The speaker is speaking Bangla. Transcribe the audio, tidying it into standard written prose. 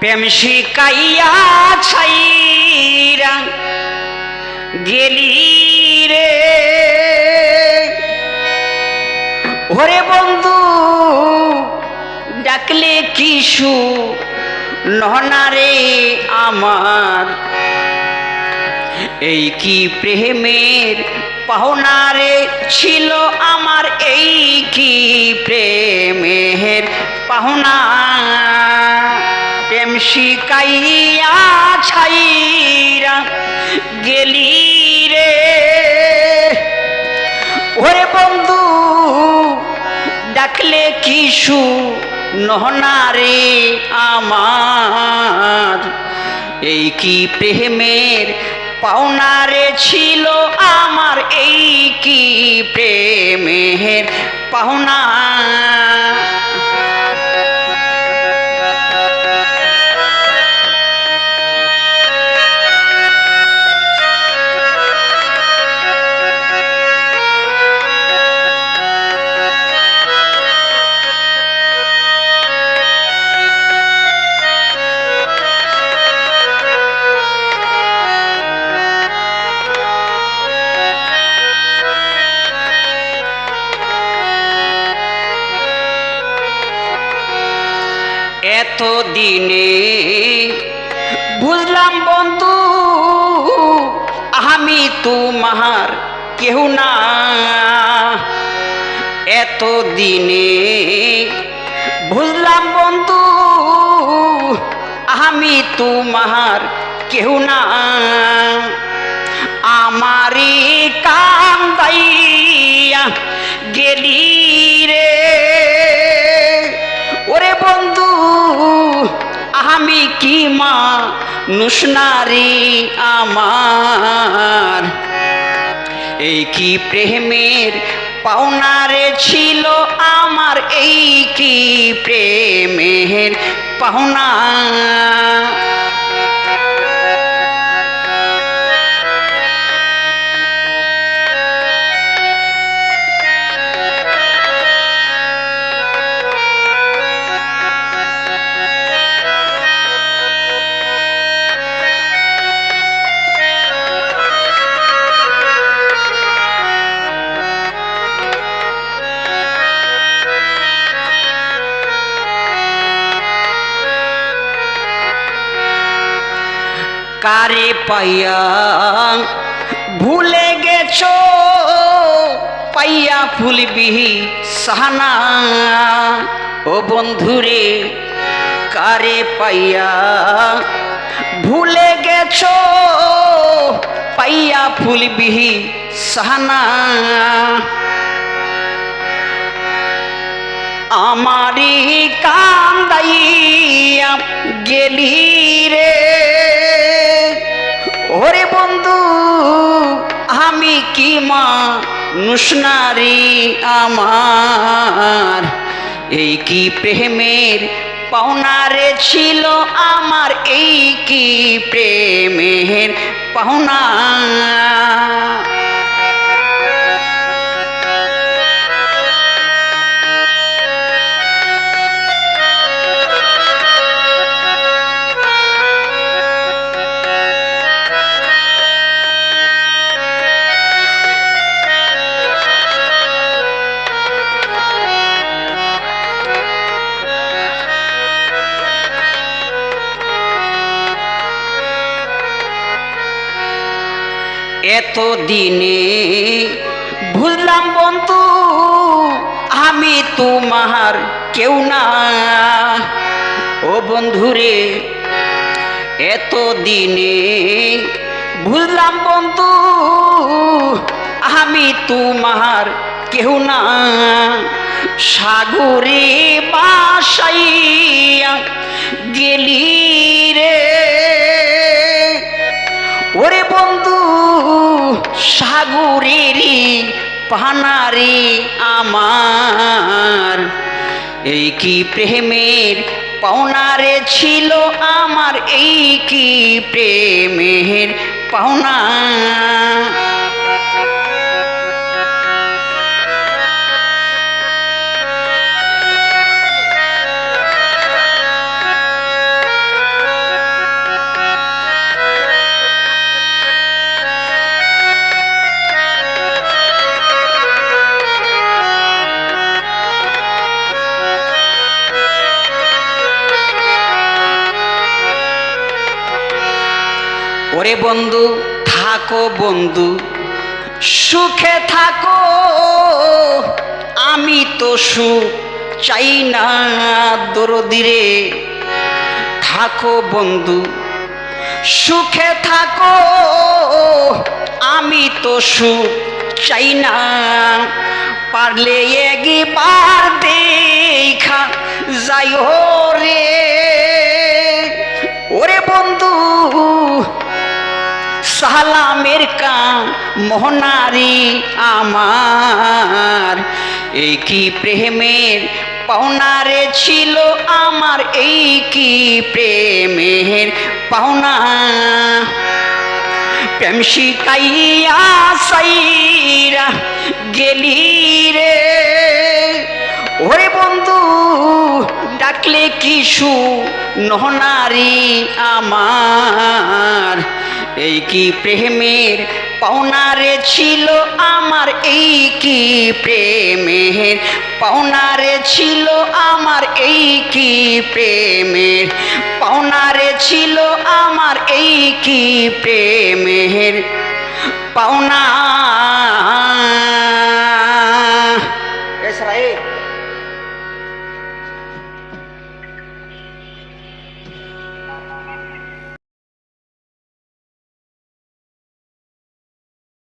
প্রেম শিকাইয়া ছাইরা গেলি রে ওরে বন্ধু ডাকলে কিশু নহনারে আমার এই কি প্রেমের পাওনারে ছিল আমার এই কি প্রেমের পাওনা প্রেম শিকাইয়া ছাইরা গেলি রে ওরে বন্ধু ডাকলে কিশু নহনারে আমার এই কি প্রেমের পাওনারে ছিল আমার এই কি প্রেমের পাওনা এত দিনে বুঝলাম বন্ধু আমি তোমার কেউ না এত দিনে বুঝলাম বন্ধু আমি তোমার কেউ না আমারই কান্দাইয়া গেলি রে ওরে বন্ধু আমি কি মানুষ নারী আমার এই কি প্রেমের পাওনারে ছিল আমার এই কি প্রেমের পাওনা কারে পাইয়া ভুলে গেছো পাইয়া ফুলবিহি সাহানা ও বন্ধুরে কারে পাইয়া ভুলে গেছো পাইয়া ফুলবিহি সাহানা আমারি কান্দাইয়া গেলি রে ওরে বন্ধু আমি কি মানুষ নারী আমার এই কি প্রেমের পাওনারে ছিল আমার এই কি প্রেমের পাওনা এত দিনে বুঝলাম বন্ধু আমি তোমার কেউ না ও বন্ধুরে এত দিনে বুঝলাম বন্ধু আমি তোমার কেউ না সাগরে বাসাইয়া গেলি রে ওরে বন্ধু সাগরেরই পানারে আমার এই কি প্রেমের পাওনারে ছিল আমার এই কি প্রেমের পাওনা ওরে বন্ধু থাকো বন্ধু সুখে থাকো, আমি তো সুখ চাই না দরদিরে। থাকো বন্ধু সুখে থাকো, আমি তো সুখ চাই না। পারলে একবার দেখা যাইও রে। ওরে বন্ধু সালামের মোহনারি আমার, এই কি প্রেমের পাওনারে ছিল আমার, এই কি প্রেমের পাওনা। প্রেম শিকাইয়া সাইরা গেলি রে। ওরে বন্ধু ডাকলে কিছু নহনারি আমার, এই কি প্রেমের পাওনারে ছিল আমার, এই কি প্রেমের পাওনারে ছিল আমার, এই কি প্রেমের পাওনারে ছিল আমার, এই কি প্রেমের পাওনা।